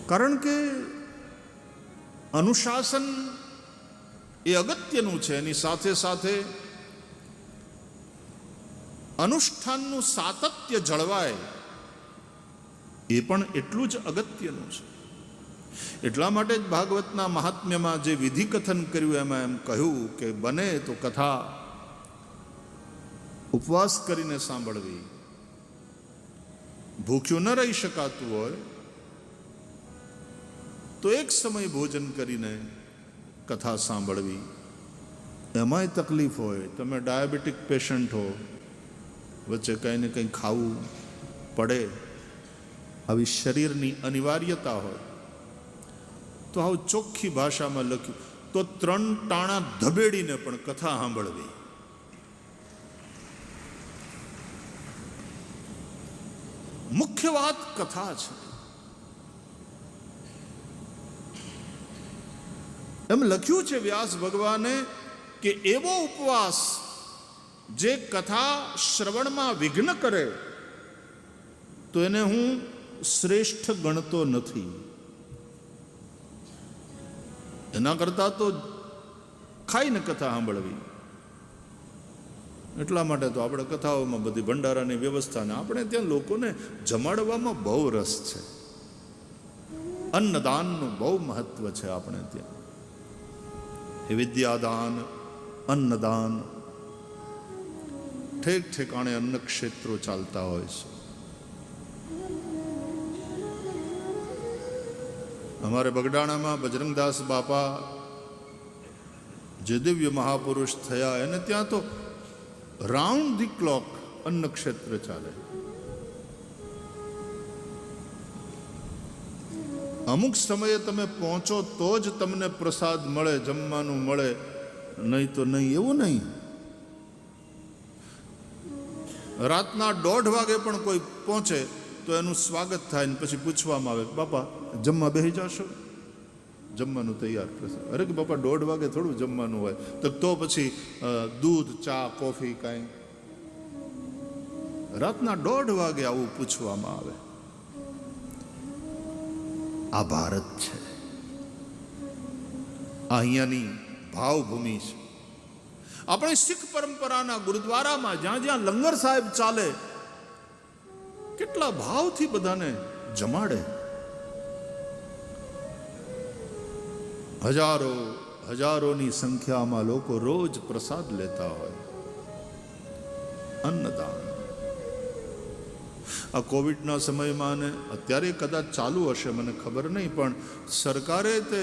કારણ કે અનુશાસન એ અગત્યનું છે, એની સાથે સાથે અનુષ્ઠાનનું સાતત્ય જળવાય એ પણ એટલું જ અગત્યનું છે. એટલા માટે જ ભાગવતના મહાત્મ્યમાં જે વિધિ કથન કર્યું એમાં એમ કહ્યું કે બને તો કથા ઉપવાસ કરીને સાંભળવી, ભૂખ્યું ન રહી શકાતું હોય તો એક સમય ભોજન કરીને કથા સાંભળવી. એમાંય તકલીફ હોય, તમે ડાયાબિટીક પેશન્ટ હો, વચ્ચે કંઈ ને કંઈ ખાવું પડે, આવી શરીરની અનિવાર્યતા હોય તો આવું ચોખ્ખી ભાષામાં લખ્યું તો 3 ટાણા ધબેડીને પણ કથા સાંભળવી. મુખ્ય વાત કથા છે. એમ લખ્યું છે વ્યાસ ભગવાને કે એવો ઉપવાસ જે કથા શ્રવણમાં વિઘ્ન કરે તો એને હું શ્રેષ્ઠ ગણતો નથી. એના કરતા તો ખાઈને કથા સાંભળવી. એટલા માટે તો આપણે કથાઓમાં બધી ભંડારાની વ્યવસ્થા, ને આપણે ત્યાં લોકોને જમાડવામાં બહુ રસ છે. અન્નદાનનું બહુ મહત્વ છે આપણે ત્યાં. એ વિદ્યાદાન, અન્નદાન, ઠેક ઠેકાણે અન્ન ક્ષેત્રો ચાલતા હોય છે. અમારે બગડાણામાં બજરંગદાસ બાપા જે દિવ્ય મહાપુરુષ થયા, એને ત્યાં તો રાઉન્ડ ધી ક્લોક અન્ન ક્ષેત્ર ચાલે. અમુક સમયે તમે પહોંચો તો જ તમને પ્રસાદ મળે, જમવાનું મળે, નહીં તો નહીં. એવું નહીં. રાતના 1:30 વાગે પણ કોઈ પહોંચે તો એનું સ્વાગત થાય ને પછી પૂછવામાં આવે, બાપા જમવા બેસી જશો? જમવાનું તૈયાર પ્રસાદ. અરે કે બાપા 1:30 વાગે થોડું જમવાનું હોય. તો પછી દૂધ, ચા, કોફી કાંઈ? રાતના 1:30 વાગે આવું પૂછવામાં આવે. આ ભારત છે, અહીંયાની ભાવભૂમિ છે. આપણે શીખ પરંપરાના ગુરુદ્વારામાં જ્યાં જ્યાં લંગર સાહેબ ચાલે, કેટલા ભાવથી બધાને જમાડે. હજારોની સંખ્યામાં લોકો રોજ પ્રસાદ લેતા હોય. અન્નદાન આ કોવિડના સમયમાં, અને અત્યારે કદાચ ચાલુ હશે, મને ખબર નહીં, પણ સરકારે તે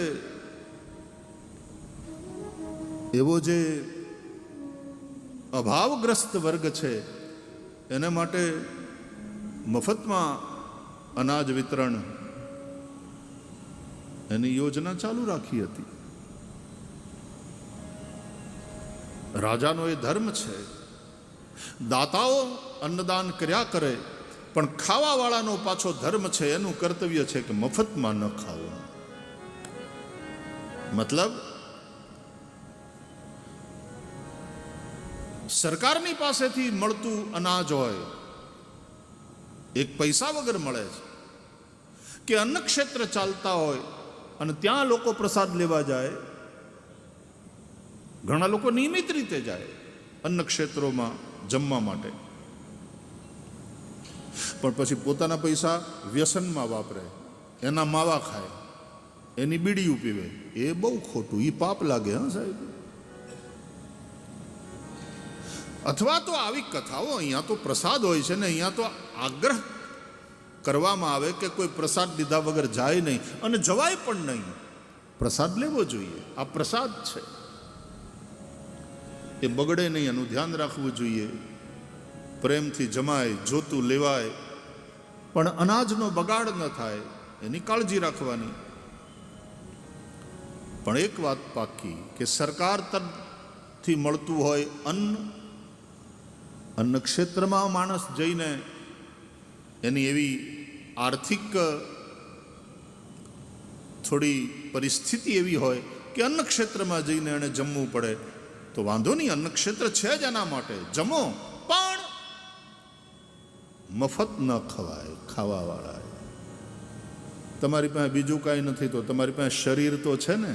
એવો જે અભાવગ્રસ્ત વર્ગ છે એને માટે મફતમાં અનાજ વિતરણ એની યોજના ચાલુ રાખી હતી. રાજાનો એ ધર્મ છે. દાતાઓ અન્નદાન કર્યા કરે, પણ ખાવાવાળાનો પાછો ધર્મ છે, એનું કર્તવ્ય છે કે મફતમાં ન ખાવું. મતલબ સરકારની પાસેથી મળતું અનાજ હોય, એક પૈસા વગર મળે છે, કે અન્ન ક્ષેત્ર ચાલતા હોય અને ત્યાં લોકો પ્રસાદ લેવા જાય. ઘણા લોકો નિયમિત રીતે જાય અન્ન ક્ષેત્રોમાં જમવા માટે, પણ પછી પોતાના પૈસા વ્યસનમાં વાપરે, એના માવા ખાય, એની બીડીયું પીવે. એ બહુ ખોટું, એ પાપ લાગે. હા સાહેબ. અથવા તો આવી કથાઓ, અહીંયા તો પ્રસાદ હોય છે ને, અહીંયા તો આગ્રહ કરવામાં આવે કે કોઈ પ્રસાદ લીધા વગર જાય નહીં, અને જવાય પણ નહીં. પ્રસાદ લેવો જોઈએ. આ પ્રસાદ છે, એ બગડે નહીં, એનું ધ્યાન રાખવું જોઈએ. પ્રેમથી જમાય, જોતું લેવાય, પણ અનાજનો બગાડ ન થાય એની કાળજી રાખવાની. પણ એક વાત પાકી કે સરકાર તરફથી મળતું હોય અન્ન ક્ષેત્રમાં માણસ જઈને એની એવી આર્થિક થોડી પરિસ્થિતિ એવી હોય કે અન્ન ક્ષેત્રમાં જઈને એને જમવું પડે, તો વાંધો નહીં, અન્ન ક્ષેત્ર છે જ એના માટે, જમો. પણ મફત ન ખવાય ખાવાવાળા. તમારી પાસે બીજું કાંઈ નથી તો તમારી પાસે શરીર તો છે ને,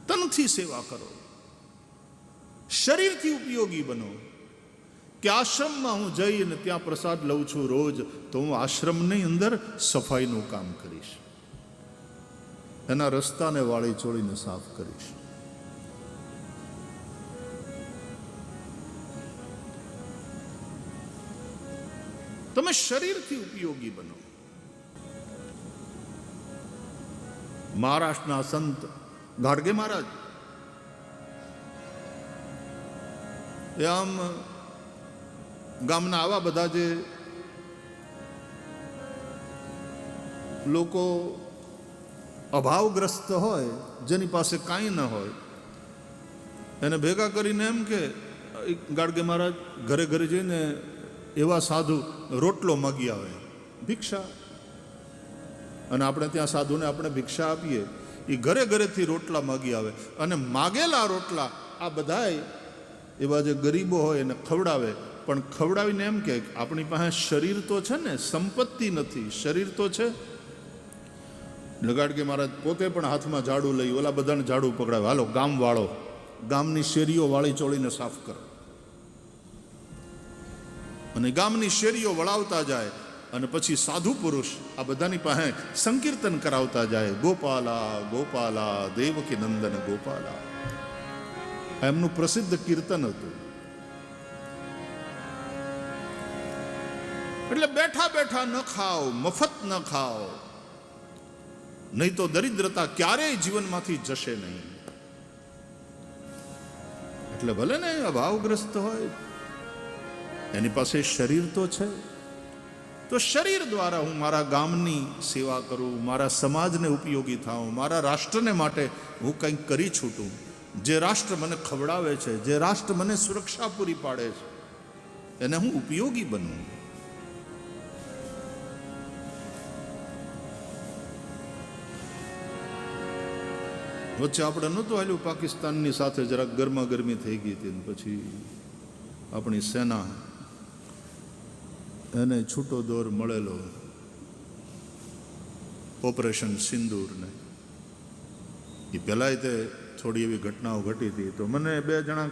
તનથી સેવા કરો, શરીરથી ઉપયોગી બનો. કે આશ્રમમાં હું જઈને ત્યાં પ્રસાદ લઉં છું રોજ, તો હું આશ્રમની અંદર સફાઈનું કામ કરીશ, એના રસ્તાને વાળી ચોળીને સાફ કરીશ. તમે શરીરથી ઉપયોગી બનો. મહારાષ્ટ્રના સંત ગાડગે મહારાજ એ આમ ગામના આવા બધા જે લોકો અભાવગ્રસ્ત હોય, જેની પાસે કાંઈ ન હોય, એને ભેગા કરીને એમ કે ગાડગે મહારાજ ઘરે ઘરે જઈને એવા સાધુ રોટલો માગી આવે, ભિક્ષા. અને આપણે ત્યાં સાધુને આપણે ભિક્ષા આપીએ, એ ઘરે ઘરેથી રોટલા માગી આવે અને માગેલા રોટલા આ બધાય એવા જે ગરીબો હોય એને ખવડાવે. પણ ખવડાવીને એમ કે આપણી પાસે શરીર તો છે ને, સંપત્તિ નથી, શરીર તો છે. ગાડગે મહારાજ પોતે પણ હાથમાં ઝાડુ લઈ ઓલા બધાને ઝાડુ પકડાવે, હાલો ગામ વાળો, ગામની શેરીઓ વાળી ચોળીને સાફ કરો. અને ગામની શેરીઓ વળાવતા જાય અને પછી સાધુ પુરુષ આ બધાની પાસે સંકીર્તન કરાવતા જાય, ગોપાલા ગોપાલા દેવકી નંદન ગોપાલા. એમનું પ્રસિદ્ધ કીર્તન હતું. એટલે બેઠા બેઠા ન ખાઓ, મફત ન ખાઓ, નહીં તો દરિદ્રતા ક્યારેય જીવનમાંથી જશે નહીં. એટલે ભલે ને અભાવગ્રસ્ત હોય, એની પાસે શરીર તો છે, તો શરીર દ્વારા હું મારા ગામની સેવા કરું, મારા સમાજને ઉપયોગી થાઉં, મારા રાષ્ટ્રને માટે હું કંઈક કરી છૂટું. જે રાષ્ટ્ર મને ખવડાવે છે, જે રાષ્ટ્ર મને સુરક્ષા પૂરી પાડે છે, એને હું ઉપયોગી બનું. વચ્ચે આપણે નહોતું હાલ્યું, પાકિસ્તાનની સાથે જરાક ગરમા ગરમી થઈ ગઈ હતી, પછી આપણી સેના એને છૂટો દોર મળેલો ઓપરેશન સિંદૂરને. એ પહેલાંય તે થોડી એવી ઘટનાઓ ઘટી હતી. તો મને બે જણા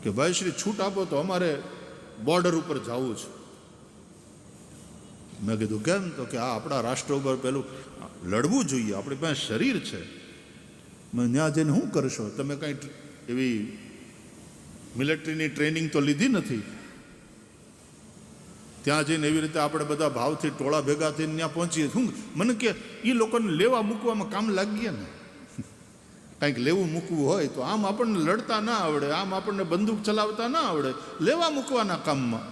કે ભાઈ શ્રી છૂટ આપો તો અમારે બોર્ડર ઉપર જવું છે. મેં કીધું કેમ? તો કે આ આપણા રાષ્ટ્ર ઉપર પેલું લડવું જોઈએ, આપણી પાસે શરીર છે. મેં ત્યાં જઈને શું કરશો? તમે કંઈ એવી મિલિટરીની ટ્રેનિંગ તો લીધી નથી. ત્યાં જઈને એવી રીતે આપણે બધા ભાવથી ટોળા ભેગા થઈને ત્યાં પહોંચીએ. શું મને કે એ લોકોને લેવા મૂકવામાં કામ લાગીએ ને, કંઈક લેવું મૂકવું હોય તો આમ આપણને લડતા ના આવડે, આમ આપણને બંદૂક ચલાવતા ના આવડે, લેવા મૂકવાના કામમાં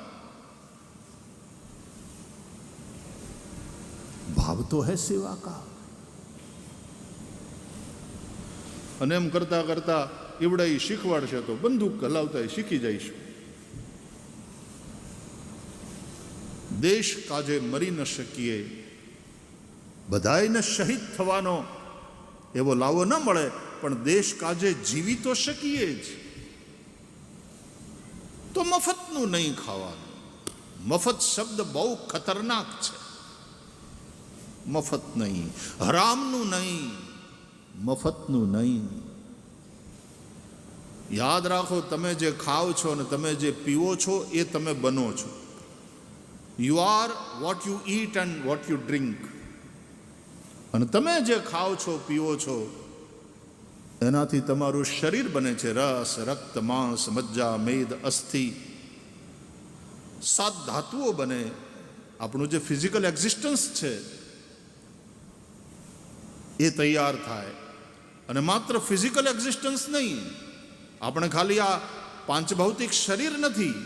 ભાવ તો હે સેવા કા. અને એમ કરતા કરતા એવડા એ શીખવાડશે તો બંદૂક હલાવતા શીખી જઈશું. દેશ કાજે મરી ન શકીએ, બધાયને શહીદ થવાનો એવો લાવો ન મળે, પણ દેશ કાજે જીવી તો શકીએ જ. તો મફતનું નહીં ખાવાનું. મફત શબ્દ બહુ ખતરનાક છે. મફત નહીં, હરામનું નહીં, મફતનું નહીં. યાદ રાખો, તમે જે ખાઓ છો અને તમે જે પીવો છો એ તમે બનો છો. You are what you it and what you drink. અને તમે જે ખાઓ છો પીવો છો એનાથી તમારું શરીર બને છે. રસ, રક્ત, માંસ, મજ્જા, મેદ, અસ્થિ, 7 ધાતુઓ બને. આપણું જે ફિઝિકલ એક્ઝિસ્ટન્સ છે એ તૈયાર થાય. અને માત્ર ફિઝિકલ એક્ઝિસ્ટન્સ નહીં, આપણે ખાલી આ પાંચભૌતિક શરીર નથી,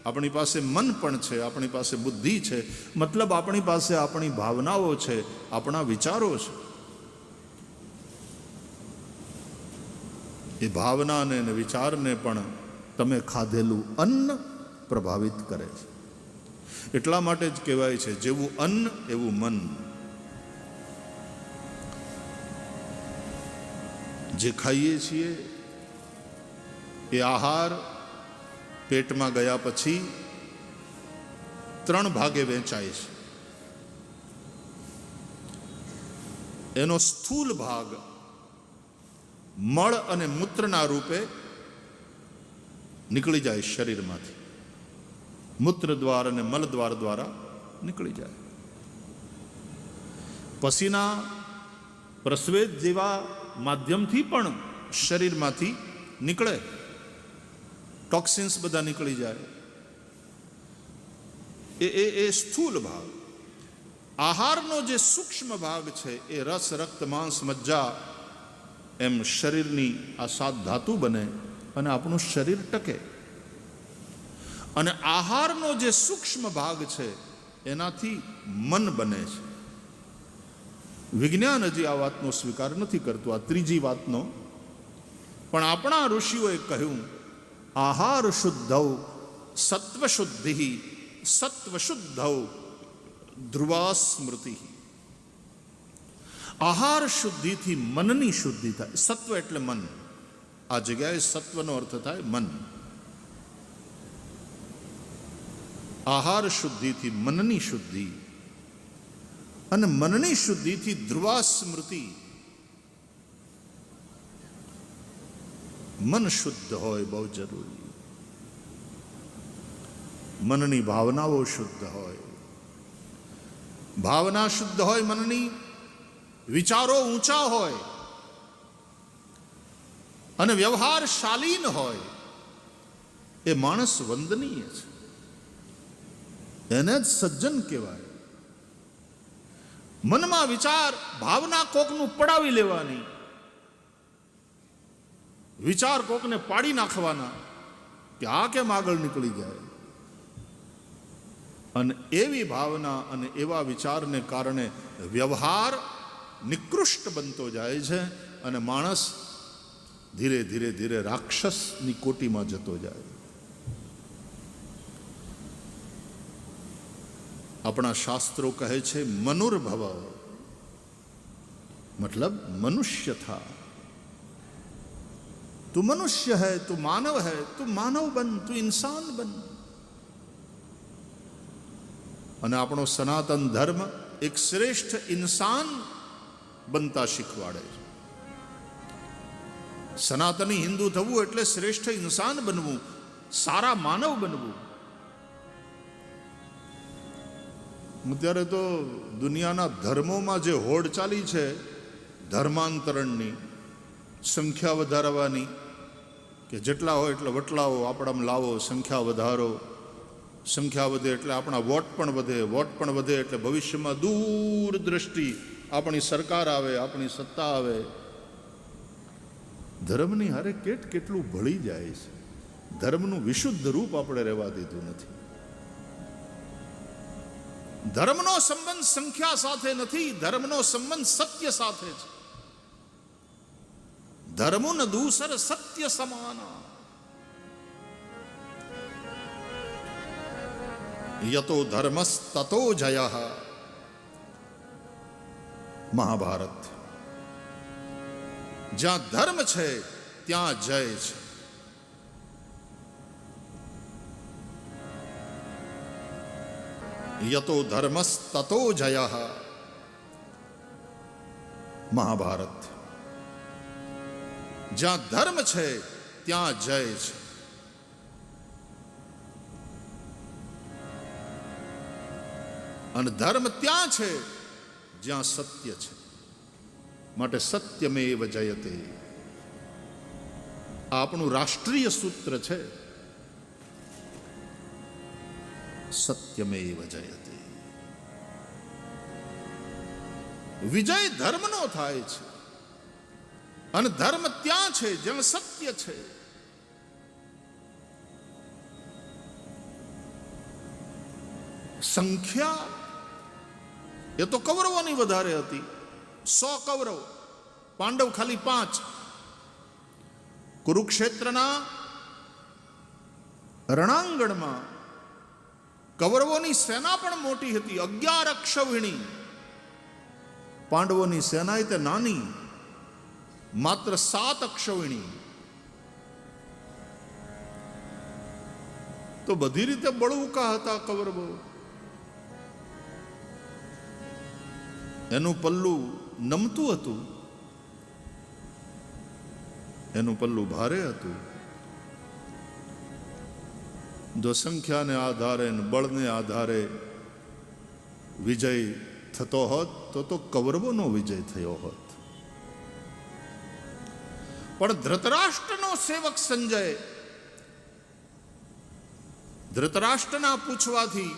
આપણી પાસે મન પણ છે, આપણી પાસે બુદ્ધિ છે, મતલબ આપણી પાસે આપણી ભાવનાઓ છે, આપણા વિચારો છે. એ ભાવનાને અને વિચારને પણ તમે ખાધેલું અન્ન પ્રભાવિત કરે છે. એટલા માટે જ કહેવાય છે જેવું અન્ન એવું મન. જે ખાઈએ છીએ એ આહાર પેટમાં ગયા પછી 3 ભાગે વહેંચાય છે. એનો સ્થૂલ ભાગ મળ અને મૂત્રના રૂપે નીકળી જાય શરીરમાંથી. મૂત્ર દ્વાર અને મલ દ્વાર દ્વારા નીકળી જાય. પસીના પ્રસ્વેદ જેવા માધ્યમથી પણ શરીરમાંથી નીકળે, ટોક્સિન્સ બધા નીકળી જાય. એ સ્થૂલ ભાગ. આહારનો જે સૂક્ષ્મ ભાગ છે એ રસ, રક્ત, માંસ, મજ્જા એમ શરીરની આ 7 ધાતુ બને અને આપણું શરીર ટકે. અને આહારનો જે સૂક્ષ્મ ભાગ છે એનાથી મન બને છે. વિજ્ઞાન હજી આ વાતનો સ્વીકાર નથી કરતું, આ ત્રીજી વાતનો. પણ આપણા ઋષિઓએ કહ્યું, આહાર શુદ્ધૌ સત્વ શુદ્ધિ સત્વ શુદ્ધૌ ધ્રુવા સ્મૃતિ. આહાર શુદ્ધિથી મનની શુદ્ધિ થાય. સત્વ એટલે મન. આ જગ્યાએ સત્વનો અર્થ થાય મન. આહાર શુદ્ધિથી મનની શુદ્ધિ, અને મનની શુદ્ધિથી ધ્રુવા સ્મૃતિ. મન શુદ્ધ હોય બહુ જરૂરી. મનની ભાવનાઓ શુદ્ધ હોય. ભાવના શુદ્ધ હોય મનની, વિચારો ઊંચા હોય અને વ્યવહાર શાલીન હોય, એ માણસ વંદનીય છે. એને જ સજ્જન કહેવાય. મનમાં વિચાર, ભાવના કોકનું પડાવી લેવાની, વિચાર કોકને પાડી નાખવાના કે આ કેમ આગળ નીકળી જાય. અને એવી ભાવના અને એવા વિચારને કારણે વ્યવહાર નિકૃષ્ટ બનતો જાય છે અને માણસ ધીરે ધીરે ધીરે રાક્ષસની કોટીમાં જતો જાય. આપણા શાસ્ત્રો કહે છે મનુર્ભવ, मतलब मनुष्य था. तू मनुष्य है, तू मानव है, तू मानव बन, तू इंसान बन. અને આપણો સનાતન ધર્મ એક શ્રેષ્ઠ ઇન્સાન બનતા શીખવાડે છે. સનાતની હિન્દુ થવું એટલે શ્રેષ્ઠ ઇન્સાન બનવું, સારા માનવ બનવું. અત્યારે તો દુનિયાના ધર્મોમાં જે હોડ ચાલી છે, ધર્માંતરણની, સંખ્યા વધારવાની, કે જેટલા હોય એટલે વટલાવો આપણામાં લાવો, સંખ્યા વધારો. સંખ્યા વધે એટલે આપણા વોટ પણ વધે, વોટ પણ વધે એટલે ભવિષ્યમાં દૂરદ્રષ્ટિ આપણી સરકાર આવે, આપણી સત્તા આવે. ધર્મની હારે કેટલું ભળી જાય છે. ધર્મનું વિશુદ્ધ રૂપ આપણે રહેવા દીધું નથી. ધર્મનો સંબંધ સંખ્યા સાથે નથી, ધર્મનો સંબંધ સત્ય સાથે છે. ધર્મુન દૂસર સત્ય સમાના. યતો ધર્મસ તતો જયઃ. મહાભારત. જ્યાં ધર્મ છે ત્યાં જય છે. યતો ધર્મસ તતો જયઃ. મહાભારત. જ્યાં ધર્મ છે ત્યાં જય છે. અને ધર્મ ત્યાં છે જ્યાં સત્ય છે. માટે સત્યમેવ જયતે. આ આપણું રાષ્ટ્રીય સૂત્ર છે. સત્યમેવ જયતે. વિજય ધર્મનો થાય છે અને ધર્મ ત્યાં છે જ્યાં સત્ય છે. સંખ્યા એ તો કૌરવોની વધારે હતી. 100 કૌરવ, પાંડવ ખાલી 5. કુરુક્ષેત્રના રણાંગણમાં કૌરવોની સેના પણ મોટી હતી, 11 અક્ષૌહિણી. પાંડવોની સેના તે નાની, માત્ર 7 અક્ષૌહિણી. તો બધી રીતે બળુકા હતા કૌરવો. એનું પલ્લું નમતું હતું, એનું પલ્લું ભારે હતું. જો સંખ્યાને આધારે ને બળને આધારે વિજય થતો હોત તો કૌરવોનો વિજય થયો હોત. પણ ધૃતરાષ્ટ્રનો સેવક સંજય ધૃતરાષ્ટ્રના પૂછવાથી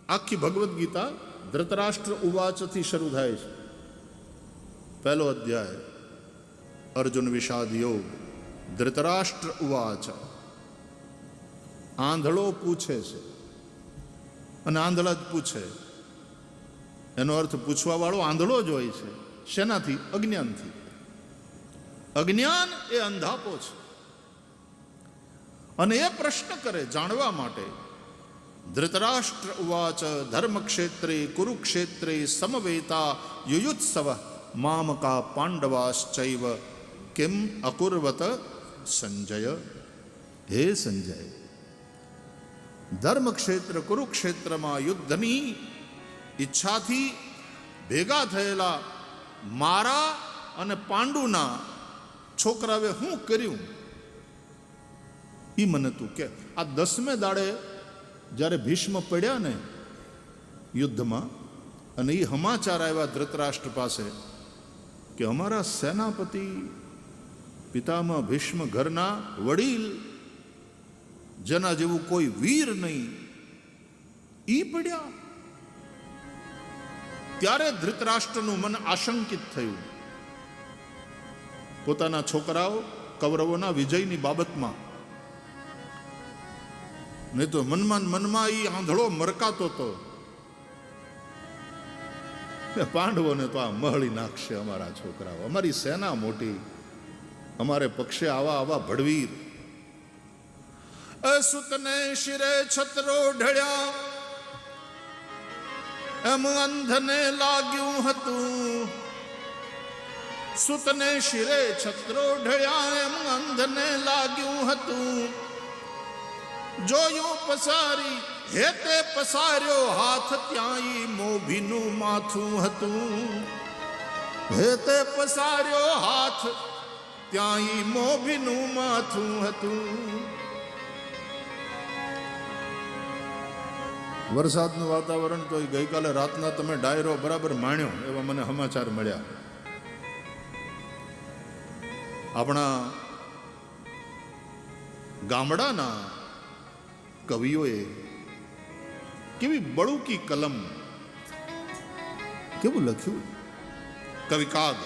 આખી ભગવદ્ ગીતા ધૃતરાષ્ટ્ર ઉવાચથી શરૂ થાય છે. પહેલો અધ્યાય અર્જુન વિષાદ યોગ. ધૃતરાષ્ટ્ર ઉવાચ. આંધળો પૂછે છે અને આંધળા જ પૂછે. એનો અર્થ પૂછવા વાળો આંધળો જ હોય છે. શેનાથી? અજ્ઞાનથી. અજ્ઞાન એ અંધાપો છે અને એ પ્રશ્ન કરે જાણવા માટે. ધૃતરાષ્ટ્ર ઉવાચ ધર્મક્ષેત્રે કુરુક્ષેત્રે સમવેતા યુયુત્સવ મામકા પાંડવાશ્ચૈવ કિમ અકુર્વત સંજય. હે સંજય, ધર્મક્ષેત્ર કુરુક્ષેત્રમાં યુદ્ધની ઈચ્છાથી ભેગા થયેલા મારા અને પાંડુના છોકરાએ શું કર્યું એ મને તું કે. આ 10મે દાડે જ્યારે ભીષ્મ પડ્યા ને યુદ્ધમાં, અને એ સમાચાર આવ્યા ધૃતરાષ્ટ્ર પાસે કે અમારા સેનાપતિ પિતામહ ભીષ્મ ઘરના વડીલ, જેના જેવું કોઈ વીર નહીં, ઈ પડ્યા. ત્યારે ધૃતરાષ્ટ્રનું મન આશંકિત થયું પોતાના છોકરાઓ કૌરવોના વિજયની બાબતમાં. નહીં તો મનમાં ઈ આંધળો મરકાતો હતો, પાંડવોને તો આ મહળી નાખશે અમારા છોકરાઓ, અમારી સેના મોટી, અમારે પક્ષે આવા ભડવીર. સુતને શિરે છત્રો ઢળ્યા એમ અંધને લાગ્યું હતું. સુતને શિરે છત્રો ઢળ્યા એમ અંધને લાગ્યું હતું. જોયું પસારી હેતે પસાર્યો હાથ, ત્યાં મોભીનું માથું હતું. હેતે પસાર્યો હાથ, ત્યાં મોભીનું માથું હતું. વરસાદનું વાતાવરણ તો ગઈકાલે રાતના તમે ડાયરો બરાબર માણ્યો એવા મને સમાચાર મળ્યા. આપણા ગામડાના કવિઓએ કેવી બળુકી કલમ, કેવું લખ્યું. કવિ કાગ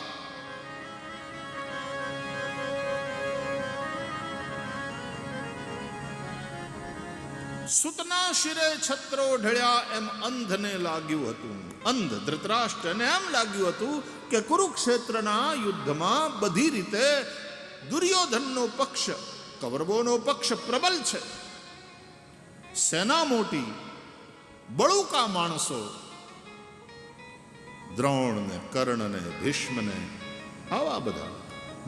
સુતના શિરે છત્રો ઢળ્યા એમ અંધને લાગ્યું હતું. અંધ ધૃતરાષ્ટ્રને એમ લાગ્યું હતું કે કુરુક્ષેત્રના યુદ્ધમાં બધી રીતે દુર્યોધનનો પક્ષ, કૌરવોનો પક્ષ પ્રબલ છે. સેના મોટી, બળુકા માણસો, દ્રોણ ને કર્ણ ને ભીષ્મ ને આવા બધા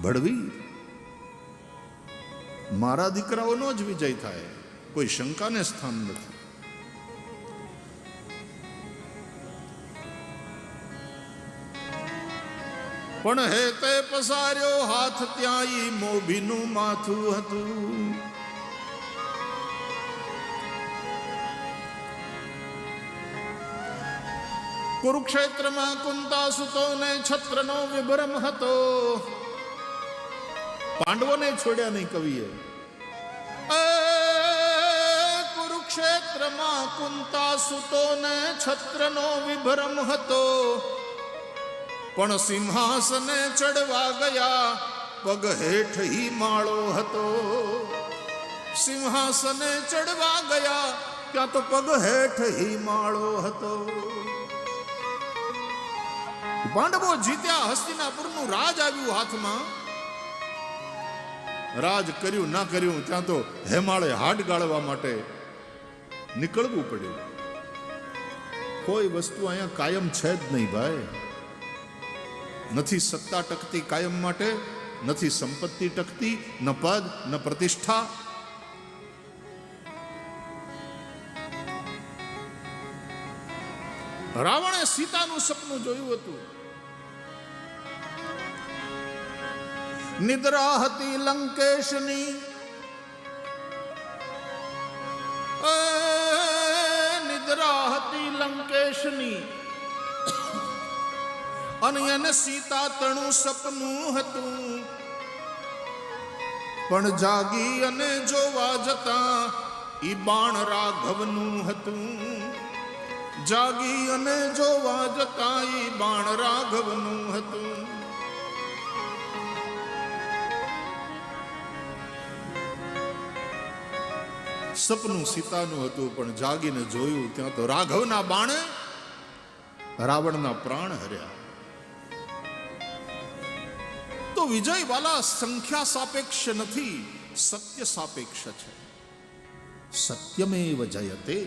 ભડવીર. મારા દીકરાઓનો જ વિજય થાય, કોઈ શંકાને સ્થાન નથી. પણ હે તે પસાર્યો હાથ, ત્યાં મોભીનું માથું હતું. કુરુક્ષેત્રમાં કુંતાસુતોને છત્રનો વિભ્રમ હતો. પાંડવોને છોડ્યા નહીં કવિએ. કુરુક્ષેત્રમાં કુંતાસુતોને છત્રનો વિભ્રમ હતો. પણ સિંહાસને ચડવા ગયા પગ હેઠ હી માળો હતો. સિંહાસને ચડવા ગયા ત્યાં તો પગ હેઠ હી માળો હતો. પાંડવો જીત્યા, હસ્તિનાપુરનું રાજ આવ્યું હાથમાં. રાજ કર્યું ના કર્યું, ત્યાં તો હેમાળે હાડ ગાળવા માટે નીકળવું પડ્યું. કોઈ વસ્તુ અહીંયા કાયમ છે જ નહીં ભાઈ. નથી સત્તા ટકતી કાયમ માટે, નથી સંપત્તિ ટકતી, ન પદ ન પ્રતિષ્ઠા. રાવણે સીતાનું સપનું જોયું હતું. નિદ્રા હતી લંકેશની, નિદ્રા હતી લંકેશની, અને એને સીતા તણું સપનું હતું. પણ જાગી અને જોવા જતા ઈ બાણ રાઘવનું હતું. જાગી અને જોવા જતા ઈ બાણ રાઘવનું હતું. સપનું સીતાનું હતું, પણ જાગીને જોયું ત્યાં તો રાઘવના બાણે રાવણના પ્રાણ હર્યા. તો વિજયવાલા સંખ્યા સાપેક્ષ નથી, સત્ય સાપેક્ષ છે. સત્યમેવ જયતે.